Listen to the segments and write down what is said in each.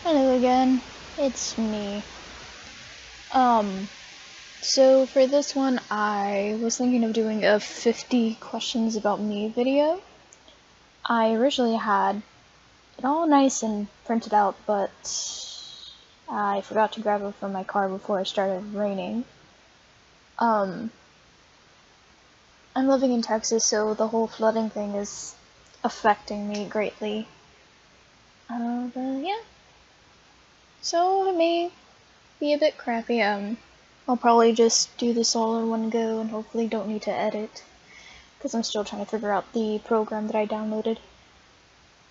Hello again, it's me. So for this one, I was thinking of doing a 50 questions about me video. I originally had it all nice and printed out, but I forgot to grab it from my car before it started raining. I'm living in Texas, so the whole flooding thing is affecting me greatly. But yeah. So it may be a bit crappy. I'll probably just do this all in one go and hopefully don't need to edit, because I'm still trying to figure out the program that I downloaded.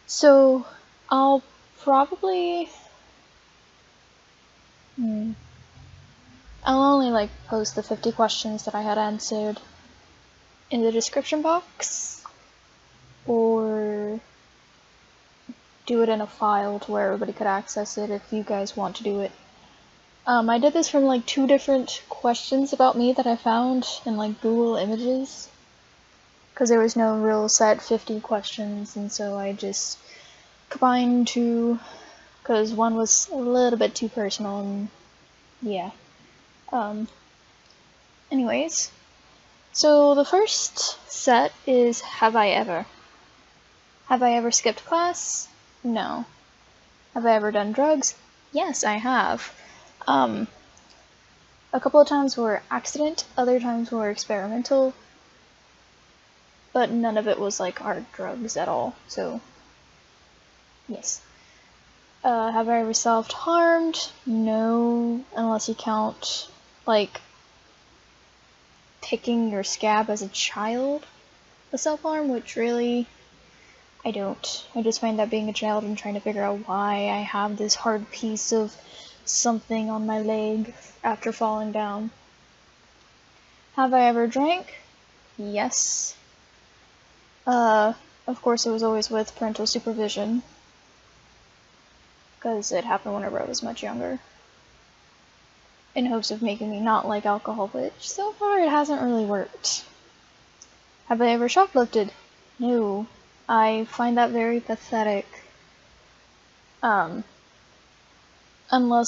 So I'll probably I'll only post the 50 questions that I had answered in the description box, or do it in a file to where everybody could access it if you guys want to do it. I did this from 2 different questions about me that I found in Google Images, because there was no real set 50 questions, and so I just combined 2, because one was a little bit too personal, and yeah. Anyways, so the first set is Have I ever? Have I ever skipped class? No. Have I ever done drugs? Yes, I have. A couple of times were accident, other times were experimental, but none of it was hard drugs at all, so yes. Have I ever self-harmed? No, unless you count picking your scab as a child a self-harm, which really, I don't. I just find that being a child and trying to figure out why I have this hard piece of something on my leg after falling down. Have I ever drank? Yes. Of course it was always with parental supervision, because it happened whenever I was much younger, in hopes of making me not like alcohol, which so far it hasn't really worked. Have I ever shoplifted? No. I find that very pathetic. Unless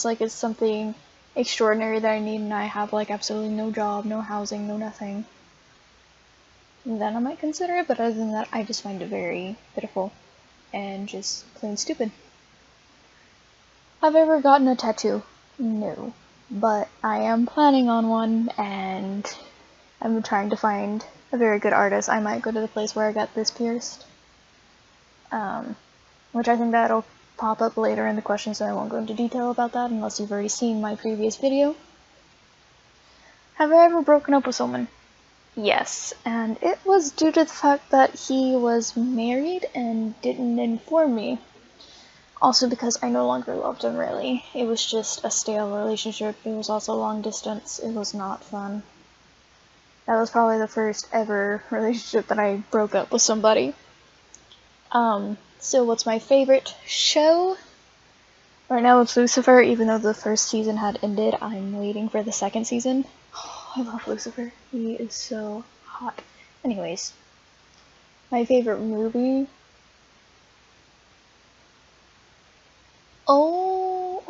it's something extraordinary that I need and I have absolutely no job, no housing, no nothing. Then I might consider it, but other than that, I just find it very pitiful and just plain stupid. Have I ever gotten a tattoo? No. But I am planning on one, and I'm trying to find a very good artist. I might go to the place where I got this pierced. Which I think that'll pop up later in the questions, so I won't go into detail about that unless you've already seen my previous video. Have I ever broken up with someone? Yes, and it was due to the fact that he was married and didn't inform me. Also because I no longer loved him, really. It was just a stale relationship. It was also long distance. It was not fun. That was probably the first ever relationship that I broke up with somebody. So what's my favorite show? Right now it's Lucifer, even though the first season had ended. I'm waiting for the second season. Oh, I love Lucifer. He is so hot. Anyways, my favorite movie? Oh,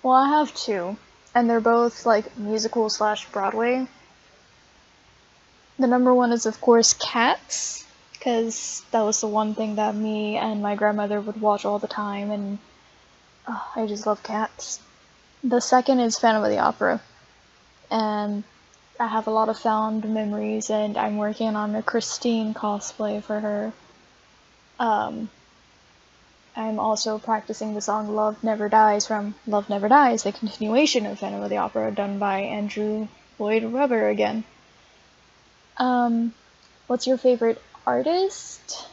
well, I have 2, and they're both musical / Broadway. The number 1 is of course Cats, because that was the one thing that me and my grandmother would watch all the time, and I just love Cats. The second is Phantom of the Opera, and I have a lot of fond memories, and I'm working on a Christine cosplay for her. I'm also practicing the song Love Never Dies from Love Never Dies, the continuation of Phantom of the Opera, done by Andrew Lloyd Webber again. What's your favorite artist?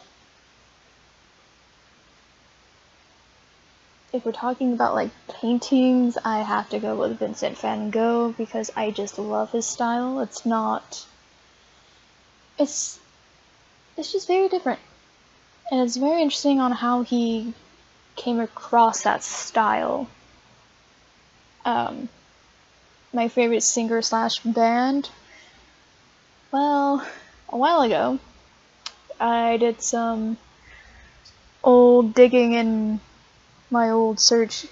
If we're talking about paintings, I have to go with Vincent van Gogh, because I just love his style. It's just very different. And it's very interesting on how he came across that style. My favorite singer / band? Well, a while ago, I did some old digging in my old search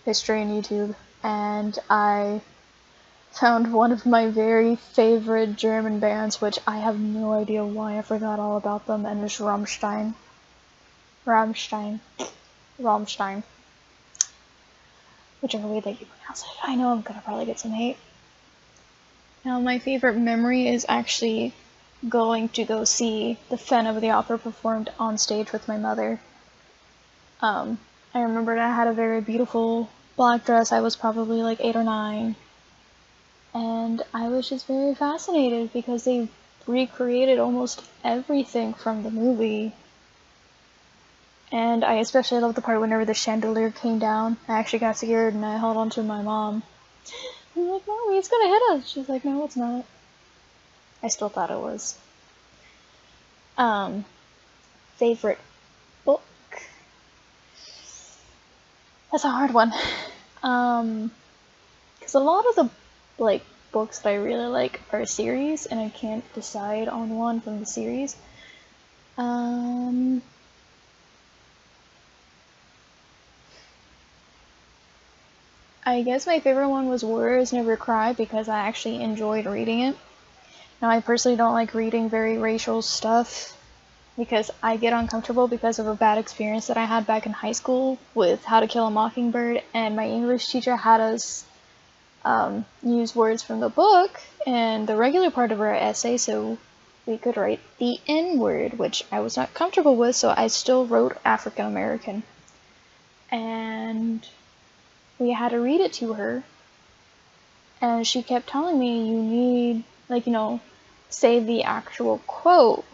history on YouTube, and I found one of my very favorite German bands, which I have no idea why I forgot all about them, and it's Rammstein. Rammstein. Whichever way that you pronounce it. I know I'm gonna probably get some hate. Now, my favorite memory is actually going to go see the Phantom of the Opera performed on stage with my mother. I remembered I had a very beautiful black dress. I was probably like 8 or 9. And I was just very fascinated because they recreated almost everything from the movie. And I especially loved the part whenever the chandelier came down. I actually got scared and I held on to my mom. I'm like, Mommy, it's gonna hit us. She's like, no, it's not. I still thought it was. Favorite book? That's a hard one. Because a lot of the, like, books that I really like are a series, and I can't decide on one from the series. I guess my favorite one was Warriors Never Cry because I actually enjoyed reading it. Now, I personally don't like reading very racial stuff because I get uncomfortable because of a bad experience that I had back in high school with How to Kill a Mockingbird, and my English teacher had us use words from the book and the regular part of our essay so we could write the N-word, which I was not comfortable with, so I still wrote African American. And we had to read it to her, and she kept telling me, you need, like, say the actual quote,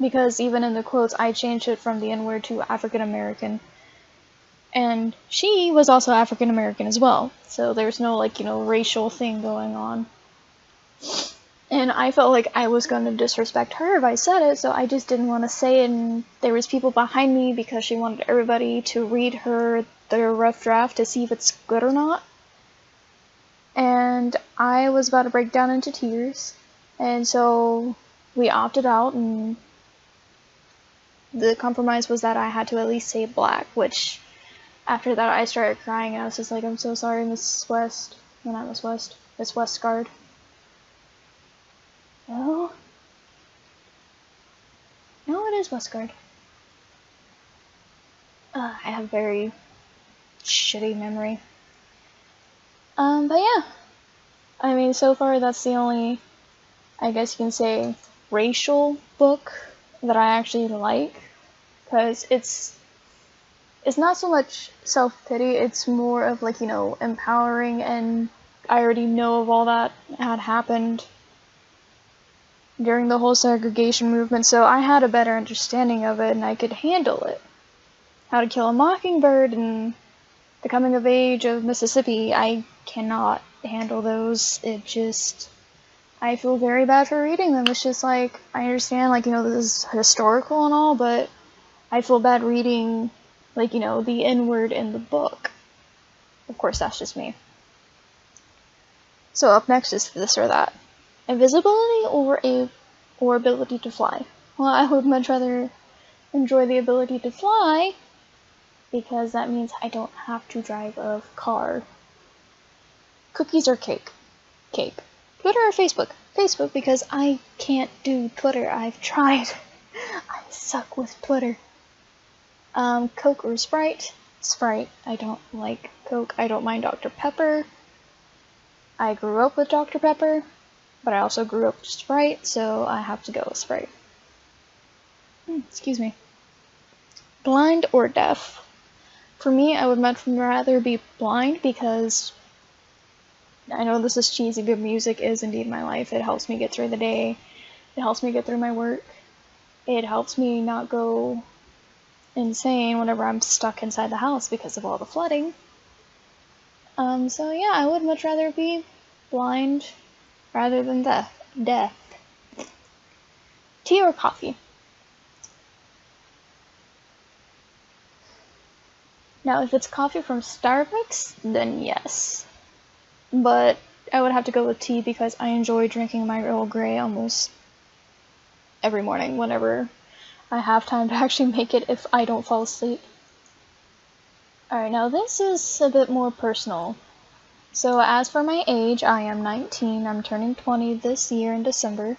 because even in the quotes, I changed it from the N-word to African American, and she was also African American as well, so there's no, racial thing going on, and I felt like I was going to disrespect her if I said it, so I just didn't want to say it, and there was people behind me because she wanted everybody to read her the rough draft to see if it's good or not. And I was about to break down into tears, and so we opted out, and the compromise was that I had to at least say black, which after that I started crying, and I was just like, I'm so sorry, Miss West. No, not Miss West. Miss Westgard. No? No, it is Westgard. I have very shitty memory. But yeah. I mean, so far that's the only, I guess you can say, racial book that I actually like. Because it's not so much self-pity, it's more of, empowering, and I already know of all that had happened during the whole segregation movement, so I had a better understanding of it, and I could handle it. How to Kill a Mockingbird and The Coming of Age of Mississippi, I cannot handle those. I feel very bad for reading them. It's just I understand, this is historical and all, but I feel bad reading, the N-word in the book. Of course, that's just me. So up next is this or that. Invisibility or ability to fly? Well, I would much rather enjoy the ability to fly, because that means I don't have to drive a car. Cookies or cake? Cake. Twitter or Facebook? Facebook, because I can't do Twitter. I've tried. I suck with Twitter. Coke or Sprite? Sprite. I don't like Coke. I don't mind Dr. Pepper. I grew up with Dr. Pepper, but I also grew up with Sprite, so I have to go with Sprite. Excuse me. Blind or deaf? For me, I would much rather be blind, because I know this is cheesy, but music is indeed my life. It helps me get through the day. It helps me get through my work. It helps me not go insane whenever I'm stuck inside the house because of all the flooding. So yeah, I would much rather be blind rather than deaf. Tea or coffee? Now, if it's coffee from Starbucks, then yes. But I would have to go with tea because I enjoy drinking my Earl Grey almost every morning whenever I have time to actually make it if I don't fall asleep. Alright, now this is a bit more personal. So as for my age, I am 19. I'm turning 20 this year in December.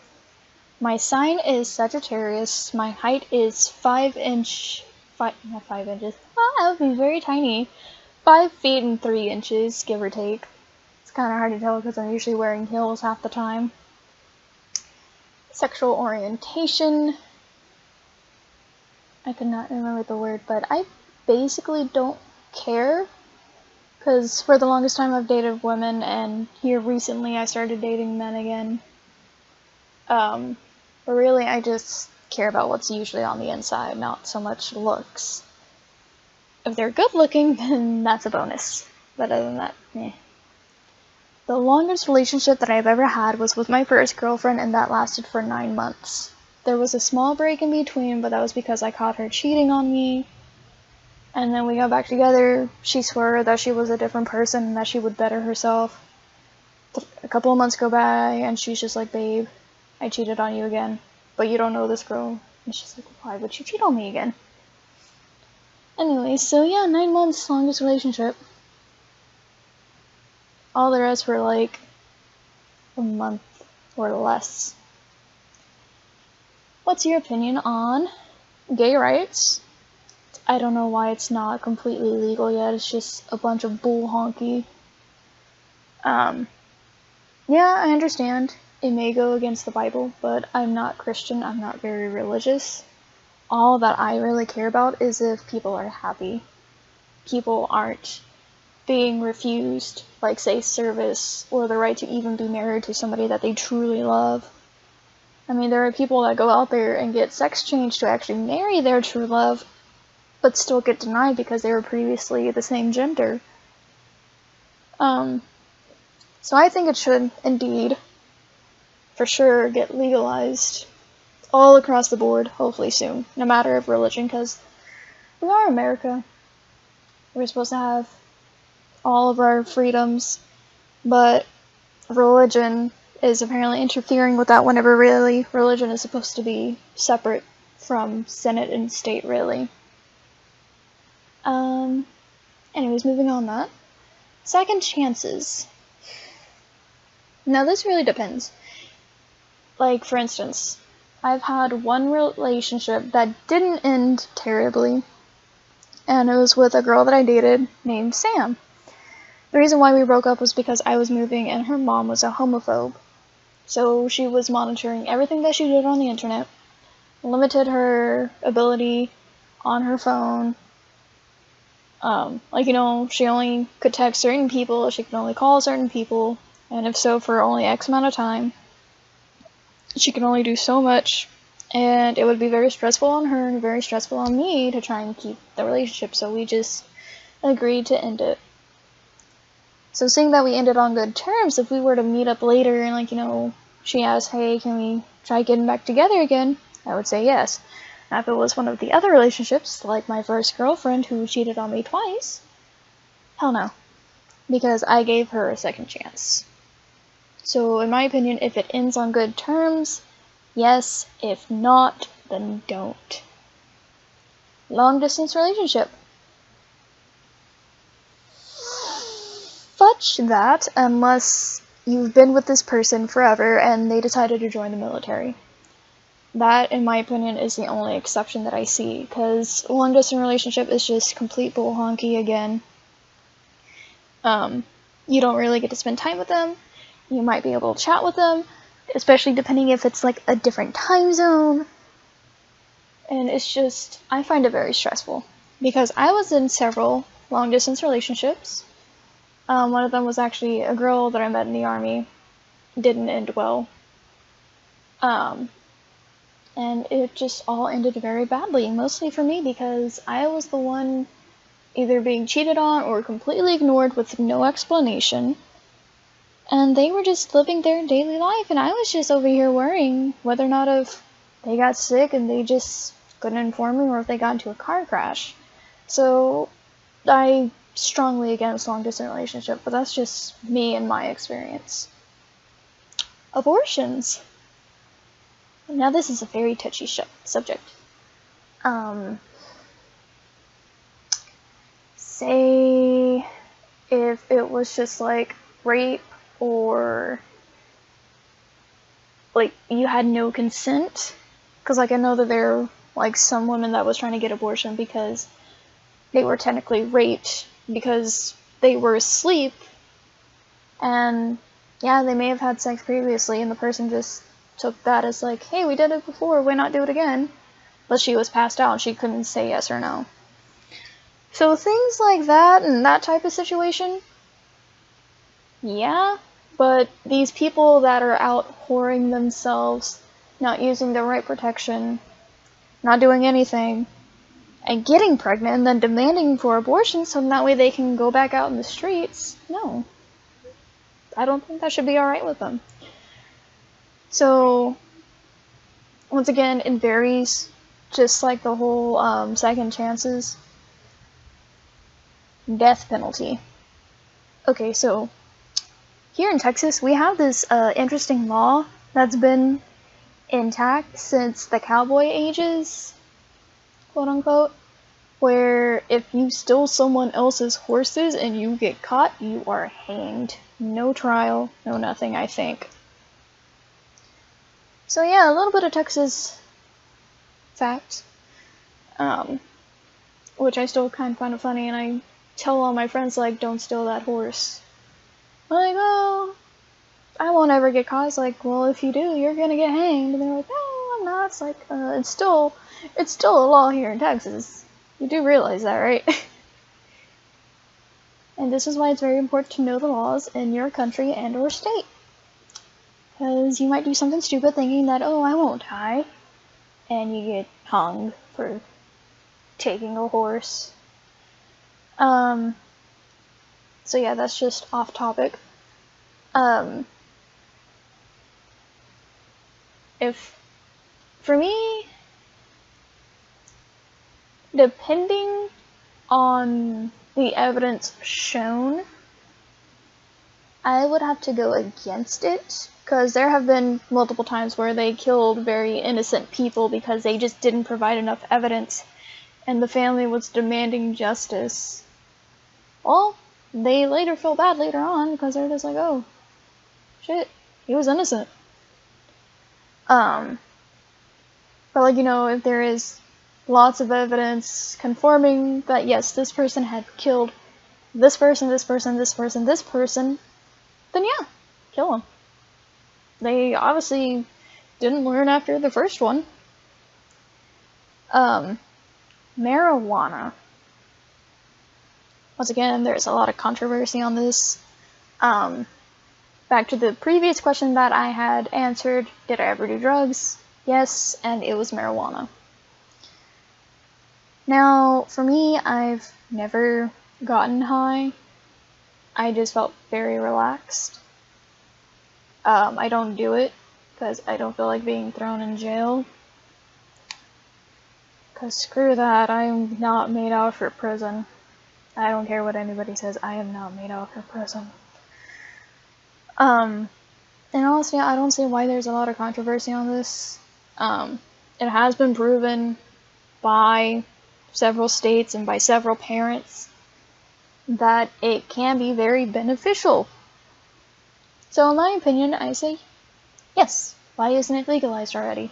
My sign is Sagittarius. My height is not 5 inches. Well, that would be very tiny. 5 feet and 3 inches, give or take. It's kind of hard to tell because I'm usually wearing heels half the time. Sexual orientation. I could not remember the word, but I basically don't care. Because for the longest time I've dated women, and here recently I started dating men again. But really I just care about what's usually on the inside, not so much looks. If they're good looking, then that's a bonus. But other than that, eh. The longest relationship that I've ever had was with my first girlfriend, and that lasted for 9 months. There was a small break in between, but that was because I caught her cheating on me. And then we got back together. She swore that she was a different person and that she would better herself. A couple of months go by, and she's just like, babe, I cheated on you again. But you don't know this girl. And she's like, why would you cheat on me again? Anyway, so yeah, 9 months, longest relationship. All the rest were like a month or less. What's your opinion on gay rights? I don't know why it's not completely legal yet. It's just a bunch of bull honky. Yeah, I understand. It may go against the Bible, but I'm not Christian. I'm not very religious. All that I really care about is if people are happy. People aren't being refused, like, say, service or the right to even be married to somebody that they truly love. I mean, there are people that go out there and get sex changed to actually marry their true love, but still get denied because they were previously the same gender. So I think it should, indeed, for sure, get legalized all across the board, hopefully soon, no matter of religion, because we are America. We're supposed to have all of our freedoms, but religion is apparently interfering with that whenever really religion is supposed to be separate from Senate and state, really. Anyways, moving on that. Second chances. Now this really depends. Like, for instance, I've had one relationship that didn't end terribly, and it was with a girl that I dated named Sam. The reason why we broke up was because I was moving and her mom was a homophobe. So she was monitoring everything that she did on the internet, limited her ability on her phone. She only could text certain people, she could only call certain people, and if so, for only X amount of time. She could only do so much, and it would be very stressful on her and very stressful on me to try and keep the relationship, so we just agreed to end it. So seeing that we ended on good terms, if we were to meet up later and, she asked, hey, can we try getting back together again? I would say yes. Now, if it was one of the other relationships, like my first girlfriend who cheated on me twice, hell no. Because I gave her a second chance. So, in my opinion, if it ends on good terms, yes. If not, then don't. Long distance relationship. Fudge that unless you've been with this person forever and they decided to join the military. That, in my opinion, is the only exception that I see, because a long-distance relationship is just complete bull honky again. You don't really get to spend time with them. You might be able to chat with them, especially depending if it's like a different time zone. And it's just, I find it very stressful, because I was in several long-distance relationships. One of them was actually a girl that I met in the army. Didn't end well. And it just all ended very badly, mostly for me, because I was the one either being cheated on or completely ignored with no explanation. And they were just living their daily life, and I was just over here worrying whether or not if they got sick and they just couldn't inform me, or if they got into a car crash. So, I strongly against long-distance relationship, but that's just me and my experience. Abortions. Now this is a very touchy subject. say if it was just like rape or like you had no consent, because like I know that there are like some women that was trying to get abortion because they were technically raped because they were asleep, and yeah, they may have had sex previously and the person just took that as like, hey, we did it before, why not do it again? But she was passed out and she couldn't say yes or no. So things like that and that type of situation, yeah, but these people that are out whoring themselves, not using the right protection, not doing anything, and getting pregnant and then demanding for abortion so that way they can go back out in the streets, no. I don't think that should be alright with them. So, once again, it varies, just like the whole second chances. Death penalty. Okay, so here in Texas, we have this interesting law that's been intact since the cowboy ages, quote unquote, where if you steal someone else's horses and you get caught, you are hanged. No trial, no nothing, I think. So yeah, a little bit of Texas facts, which I still kind of find it funny, and I tell all my friends, like, don't steal that horse. I'm like, oh, I won't ever get caught. It's like, well, if you do, you're gonna get hanged. And they're like, no, I'm not. It's like, it's still a law here in Texas. You do realize that, right? And this is why it's very important to know the laws in your country and or state. Because you might do something stupid thinking that, oh, I won't die. And you get hung for taking a horse. So yeah, that's just off topic. If, for me, depending on the evidence shown, I would have to go against it, because there have been multiple times where they killed very innocent people because they just didn't provide enough evidence, and the family was demanding justice. Well, they later feel bad later on, because they're just like, oh, shit, he was innocent. But like, you know, if there is lots of evidence confirming that yes, this person had killed this person, this person, this person, this person, then yeah, kill them. They obviously didn't learn after the first one. Marijuana. Once again, there's a lot of controversy on this. Back to the previous question that I had answered, did I ever do drugs? Yes, and it was marijuana. Now, for me, I've never gotten high. I just felt very relaxed. I don't do it because I don't feel like being thrown in jail. Because screw that, I am not made out for prison. I don't care what anybody says, I am not made out for prison. And honestly, I don't see why there's a lot of controversy on this. It has been proven by several states and by several parents that it can be very beneficial. So in my opinion, I say yes. Why isn't it legalized already?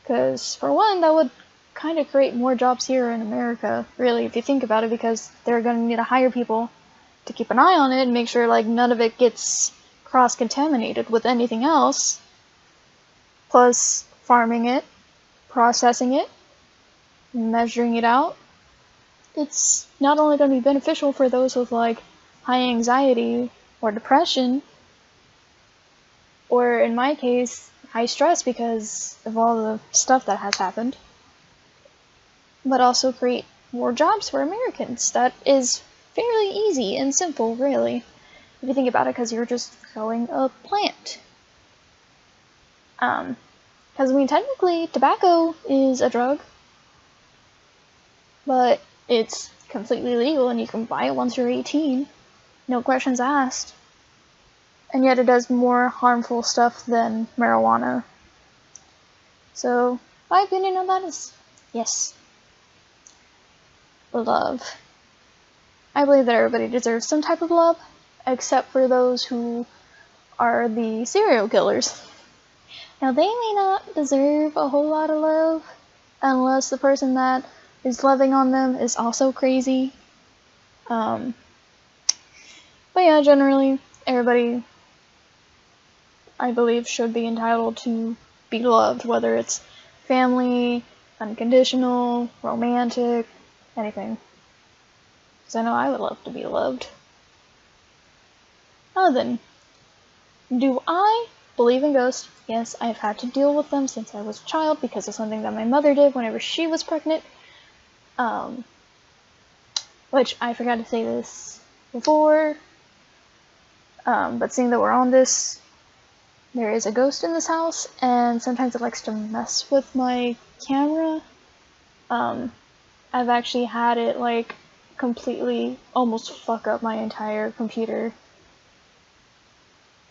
Because for one, that would kind of create more jobs here in America, really, if you think about it, because they're going to need to hire people to keep an eye on it and make sure like none of it gets cross-contaminated with anything else. Plus farming it, processing it, measuring it out. It's not only going to be beneficial for those with like high anxiety or depression, or in my case, high stress because of all the stuff that has happened, but also create more jobs for Americans. That is fairly easy and simple, really, if you think about it, because you're just growing a plant. Because, I mean, technically, tobacco is a drug, but it's completely legal and you can buy it once you're 18, no questions asked. And yet it does more harmful stuff than marijuana. So, my opinion on that is yes. Love. I believe that everybody deserves some type of love, except for those who are the serial killers. Now, they may not deserve a whole lot of love, unless the person that is loving on them is also crazy. But yeah, generally, everybody, I believe, should be entitled to be loved, whether it's family, unconditional, romantic, anything. Because I know I would love to be loved. Now then, do I believe in ghosts? Yes, I've had to deal with them since I was a child because of something that my mother did whenever she was pregnant. Which I forgot to say this before. But seeing that we're on this, there is a ghost in this house, and sometimes it likes to mess with my camera. I've actually had it, like, completely almost fuck up my entire computer.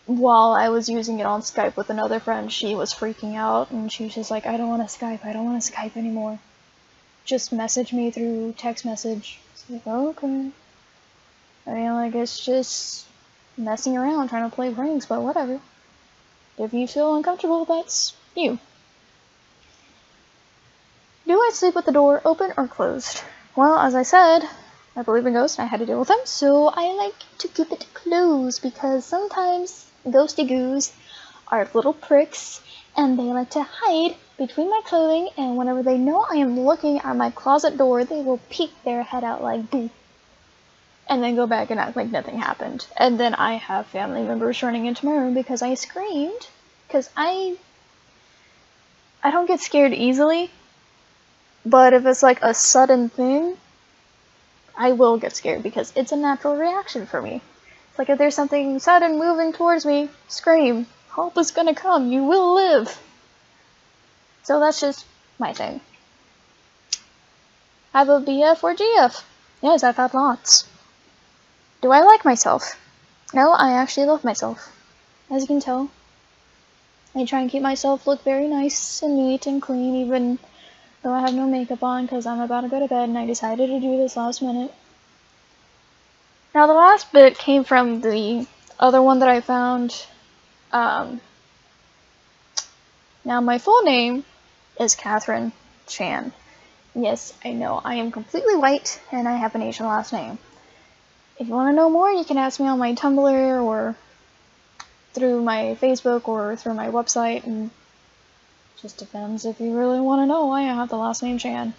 While I was using it on Skype with another friend, she was freaking out, and she was just like, I don't want to Skype anymore. Just message me through text message. It's like, oh, okay. I mean, like, it's just messing around, trying to play pranks, but whatever. If you feel uncomfortable, that's you. Do I sleep with the door open or closed? Well, as I said, I believe in ghosts and I had to deal with them, so I like to keep it closed because sometimes ghosty goos are little pricks and they like to hide between my clothing, and whenever they know I am looking at my closet door, they will peek their head out like boo. And then go back and act like nothing happened. And then I have family members running into my room because I screamed. Because I don't get scared easily. But if it's like a sudden thing, I will get scared because it's a natural reaction for me. It's like if there's something sudden moving towards me, scream. Help is gonna come. You will live. So that's just my thing. Have a BF or GF? Yes, I've had lots. Do I like myself? No, I actually love myself. As you can tell, I try and keep myself look very nice and neat and clean, even though I have no makeup on because I'm about to go to bed and I decided to do this last minute. Now, the last bit came from the other one that I found. Now, my full name is Catherine Chan. Yes, I know, I am completely white and I have an Asian last name. If you want to know more, you can ask me on my Tumblr or through my Facebook or through my website, and it just depends if you really want to know why I have the last name Chan.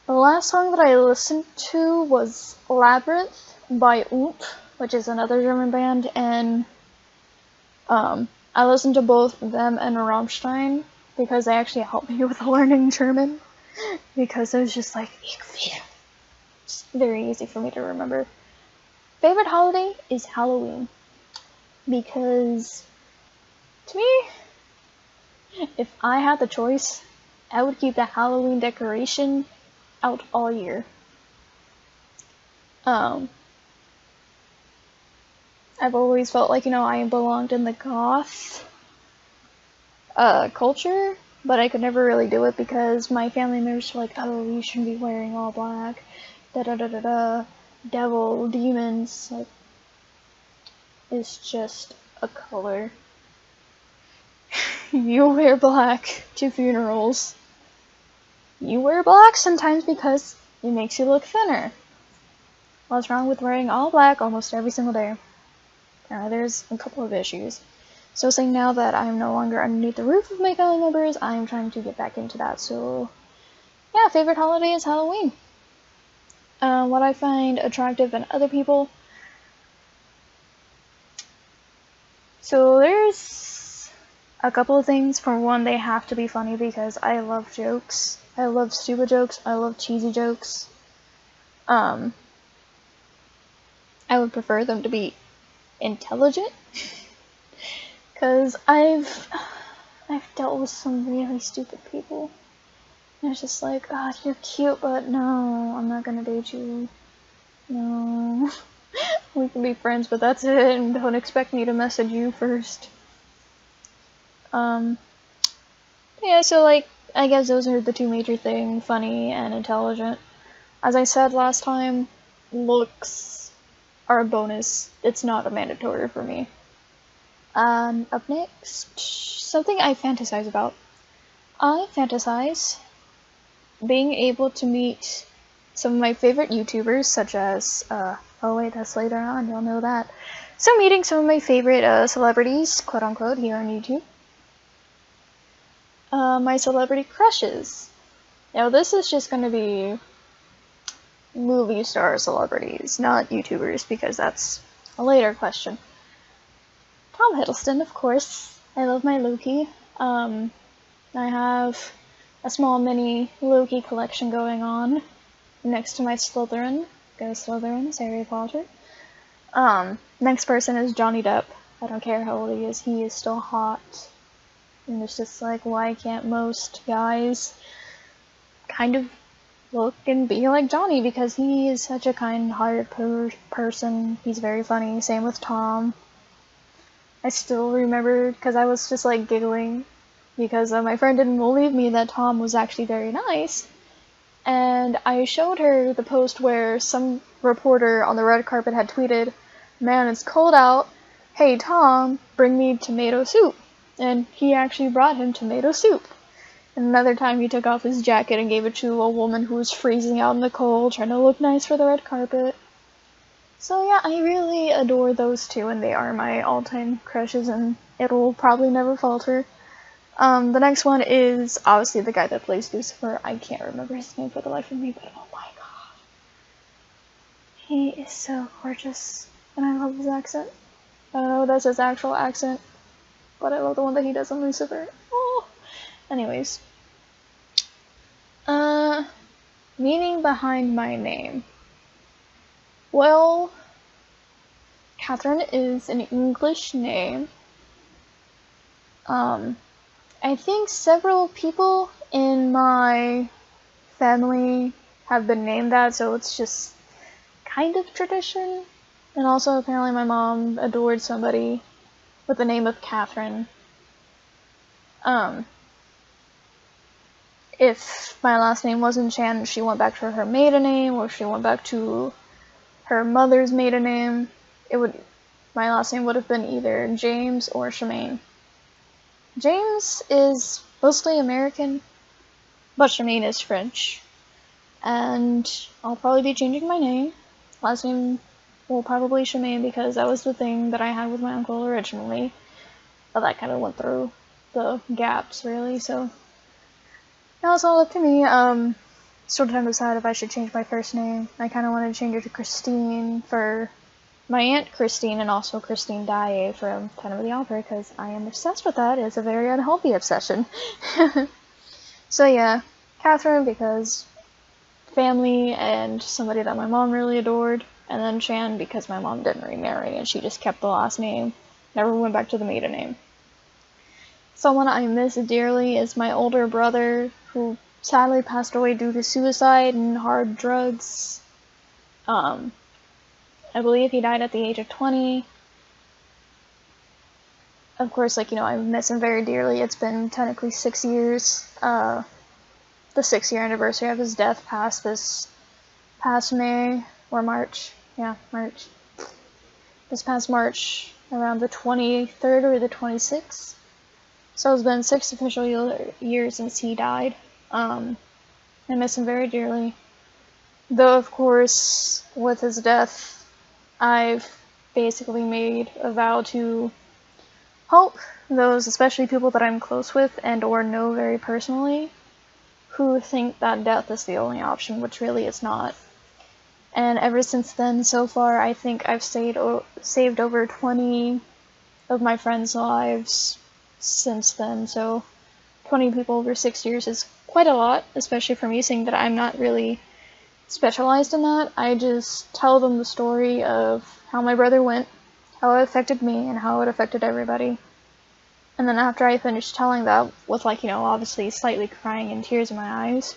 The last song that I listened to was Labyrinth by Oomph, which is another German band, and I listened to both them and Rammstein because they actually helped me with learning German, because it was just like, it's very easy for me to remember. Favorite holiday is Halloween, because to me, if I had the choice, I would keep the Halloween decoration out all year. I've always felt like, I belonged in the goth culture, but I could never really do it because my family members were like, oh, you shouldn't be wearing all black, da-da-da-da-da, devil, demons, like, it's just a color. You wear black to funerals. You wear black sometimes because it makes you look thinner. What's wrong with wearing all black almost every single day? There's a couple of issues. So saying now that I'm no longer underneath the roof of my family members, I'm trying to get back into that. So yeah, favorite holiday is Halloween. What I find attractive in other people. So there's a couple of things. For one, they have to be funny because I love jokes. I love stupid jokes. I love cheesy jokes. I would prefer them to be intelligent, because I've dealt with some really stupid people. And it's just like, God, you're cute, but no, I'm not gonna date you. No. We can be friends, but that's it, and don't expect me to message you first. Yeah, so like, I guess those are the two major things, funny and intelligent. As I said last time, looks are a bonus. It's not a mandatory for me. Up next, something I fantasize about. I fantasize being able to meet some of my favorite YouTubers, such as, oh wait, that's later on, you'll know that. So meeting some of my favorite celebrities, quote-unquote, here on YouTube. My celebrity crushes. Now this is just gonna be movie star celebrities, not YouTubers, because that's a later question. Tom Hiddleston, of course. I love my Loki. I have a small mini Loki collection going on next to my Slytherin. Go Slytherins, Harry Potter. Next person is Johnny Depp. I don't care how old he is still hot. And it's just like, why can't most guys kind of look and be like Johnny? Because he is such a kind-hearted person. He's very funny. Same with Tom. I still remember, because I was just like giggling, because my friend didn't believe me that Tom was actually very nice. And I showed her the post where some reporter on the red carpet had tweeted, "Man, it's cold out. Hey Tom, bring me tomato soup." And he actually brought him tomato soup. And another time he took off his jacket and gave it to a woman who was freezing out in the cold, trying to look nice for the red carpet. So yeah, I really adore those two, and they are my all-time crushes, and it'll probably never falter. The next one is obviously the guy that plays Lucifer. I can't remember his name for the life of me, but oh my god. He is so gorgeous, and I love his accent. I don't know if that's his actual accent, but I love the one that he does on Lucifer. Oh. Anyways. Meaning behind my name. Well, Catherine is an English name. I think several people in my family have been named that, so it's just kind of tradition. And also, apparently my mom adored somebody with the name of Catherine. If my last name wasn't Chan, she went back to her maiden name, or she went back to her mother's maiden name, my last name would have been either James or Shemaine. James is mostly American, but Shemaine is French. And I'll probably be changing my name. Last name will probably Shemaine, because that was the thing that I had with my uncle originally. But that kind of went through the gaps, really, so now it's all up to me. Still trying to decide if I should change my first name. I kind of want to change it to Christine for my aunt Christine, and also Christine Daae from Phantom of the Opera, because I am obsessed with that. It's a very unhealthy obsession. So yeah, Catherine because family and somebody that my mom really adored, and then Chan because my mom didn't remarry and she just kept the last name, never went back to the maiden name. Someone I miss dearly is my older brother, who sadly passed away due to suicide and hard drugs. I believe he died at the age of 20. Of course, I miss him very dearly. It's been technically 6 years. The 6-year anniversary of his death passed this past May, or March. Yeah, March. This past March, around the 23rd or the 26th. So it's been 6 official years since he died. I miss him very dearly. Though, of course, with his death, I've basically made a vow to help those, especially people that I'm close with and or know very personally, who think that death is the only option, which really is not. And ever since then, so far, I think I've saved over 20 of my friends' lives since then, so 20 people over 6 years is quite a lot, especially for me, seeing that I'm not really specialized in that. I just tell them the story of how my brother went, how it affected me, and how it affected everybody. And then after I finish telling that, with obviously slightly crying and tears in my eyes,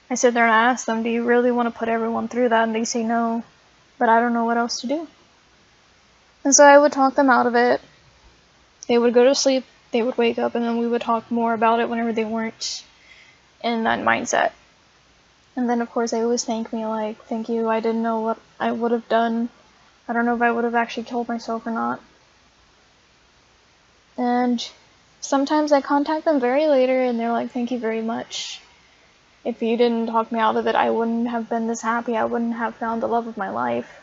I sit there and I ask them, do you really want to put everyone through that? And they say no, but I don't know what else to do. And so I would talk them out of it. They would go to sleep, they would wake up, and then we would talk more about it whenever they weren't in that mindset. And then of course they always thank me, like, thank you, I didn't know what I would have done. I don't know if I would have actually killed myself or not. And sometimes I contact them very later and they're like, thank you very much. If you didn't talk me out of it, I wouldn't have been this happy, I wouldn't have found the love of my life.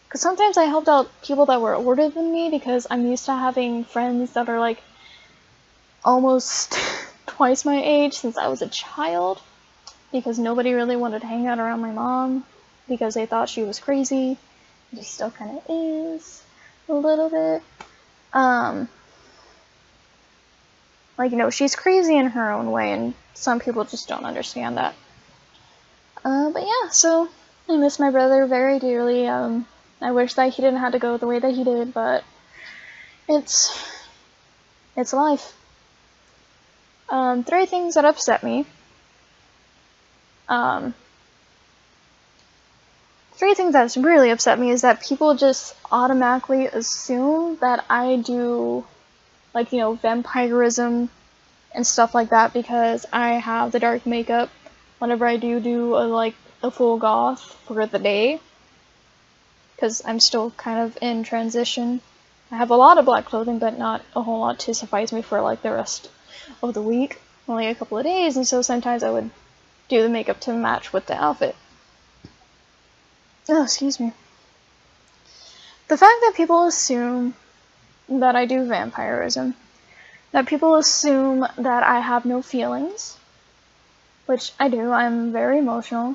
Because sometimes I helped out people that were older than me because I'm used to having friends that are like almost twice my age since I was a child. Because nobody really wanted to hang out around my mom because they thought she was crazy. She still kind of is a little bit. Like, you know, she's crazy in her own way, and some people just don't understand that. But yeah, so I miss my brother very dearly. I wish that he didn't have to go the way that he did, but it's life. 3 things that upset me. 3 things that really upset me is that people just automatically assume that I do, like, you know, vampirism and stuff like that because I have the dark makeup whenever I do a full goth for the day. Because I'm still kind of in transition. I have a lot of black clothing, but not a whole lot to suffice me for like the rest of the week. Only a couple of days, and so sometimes I would do the makeup to match with the outfit. Oh, excuse me. The fact that people assume that I do vampirism, that people assume that I have no feelings, which I do, I'm very emotional,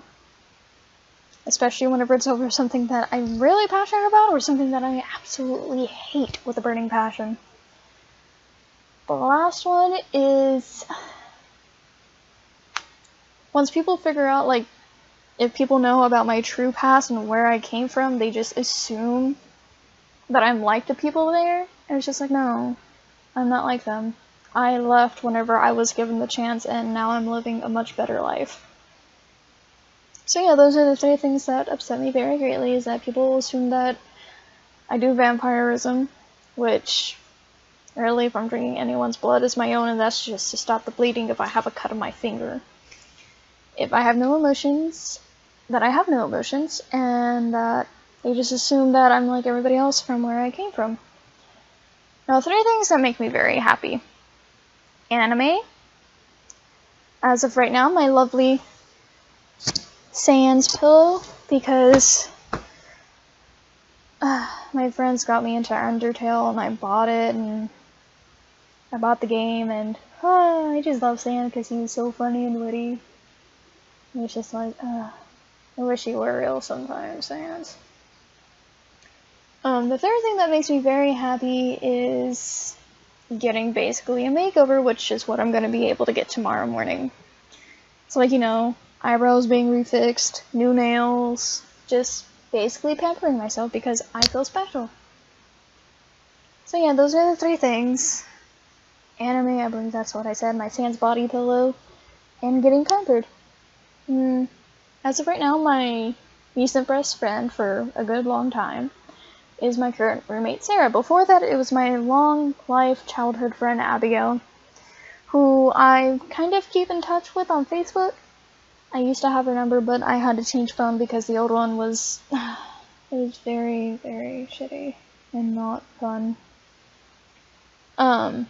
especially whenever it's over something that I'm really passionate about or something that I absolutely hate with a burning passion. The last one is, once people figure out, like, if people know about my true past and where I came from, they just assume that I'm like the people there. And it's just like, no, I'm not like them. I left whenever I was given the chance, and now I'm living a much better life. So yeah, those are the 3 things that upset me very greatly, is that people assume that I do vampirism, which, really, if I'm drinking anyone's blood, is my own, and that's just to stop the bleeding if I have a cut on my finger. If I have no emotions, that I have no emotions, and that they just assume that I'm like everybody else from where I came from. Now, 3 things that make me very happy. Anime. As of right now, my lovely Sans pillow, because my friends got me into Undertale, and I bought it, and I bought the game, and I just love Sans because he's so funny and witty. And it's just like, I wish he were real sometimes, Sans. The 3rd thing that makes me very happy is getting basically a makeover, which is what I'm going to be able to get tomorrow morning. So, like, you know, eyebrows being refixed, new nails, just basically pampering myself because I feel special. So yeah, those are the 3 things. Anime, I believe that's what I said, my Sans body pillow, and getting pampered. As of right now, my recent best friend for a good long time is my current roommate, Sarah. Before that, it was my long life childhood friend, Abigail, who I kind of keep in touch with on Facebook. I used to have her number, but I had to change phone because the old one was, it was very, very shitty and not fun. My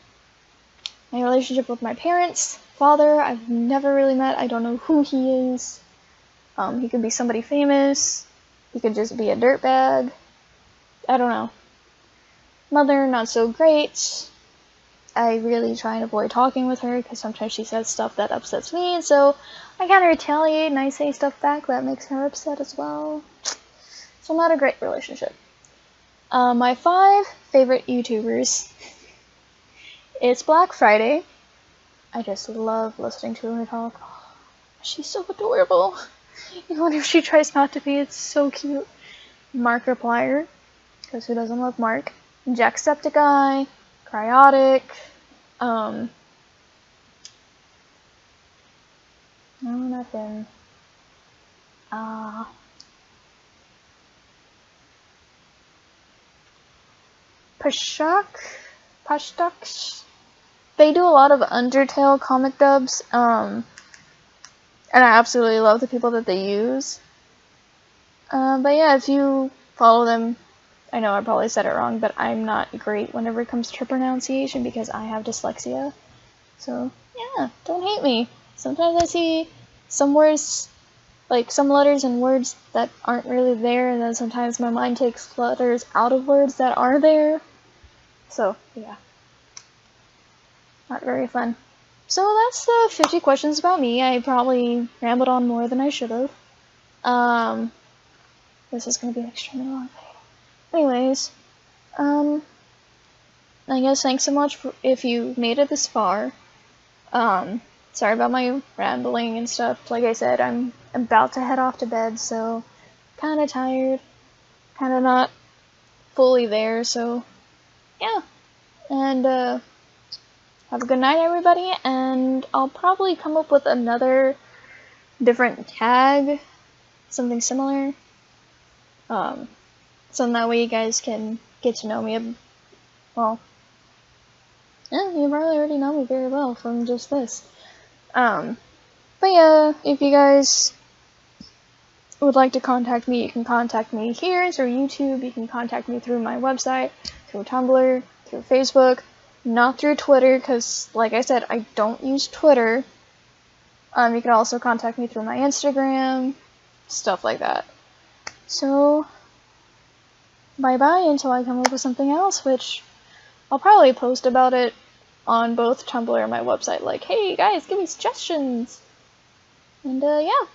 relationship with my parents, father, I've never really met. I don't know who he is. He could be somebody famous. He could just be a dirtbag. I don't know. Mother, not so great. I really try and avoid talking with her because sometimes she says stuff that upsets me, and so I kind of retaliate and I say stuff back that makes her upset as well. So not a great relationship. My 5 favorite YouTubers. It's Black Friday. I just love listening to her talk. Oh, she's so adorable. Even if she tries not to be, it's so cute. Markiplier, because who doesn't love Mark? Jacksepticeye, Cryotic, no, not him. Pashtux. They do a lot of Undertale comic dubs. and I absolutely love the people that they use. But yeah, if you follow them, I know I probably said it wrong, but I'm not great whenever it comes to pronunciation because I have dyslexia. So yeah, don't hate me. Sometimes I see some words, like some letters and words that aren't really there, and then sometimes my mind takes letters out of words that are there. So yeah, not very fun. So that's the 50 questions about me. I probably rambled on more than I should have. This is gonna be an extremely long video. Anyways, I guess thanks so much if you made it this far. Sorry about my rambling and stuff. Like I said, I'm about to head off to bed, so kinda tired, kinda not fully there, so yeah. And have a good night, everybody, and I'll probably come up with another different tag, something similar. So that way you guys can get to know me. Well, yeah, you probably already know me very well from just this. But yeah, if you guys would like to contact me, you can contact me here through YouTube, you can contact me through my website, through Tumblr, through Facebook, not through Twitter, because, like I said, I don't use Twitter. You can also contact me through my Instagram, stuff like that. So, bye-bye until I come up with something else, which I'll probably post about it on both Tumblr and my website, like, hey guys, give me suggestions! And yeah.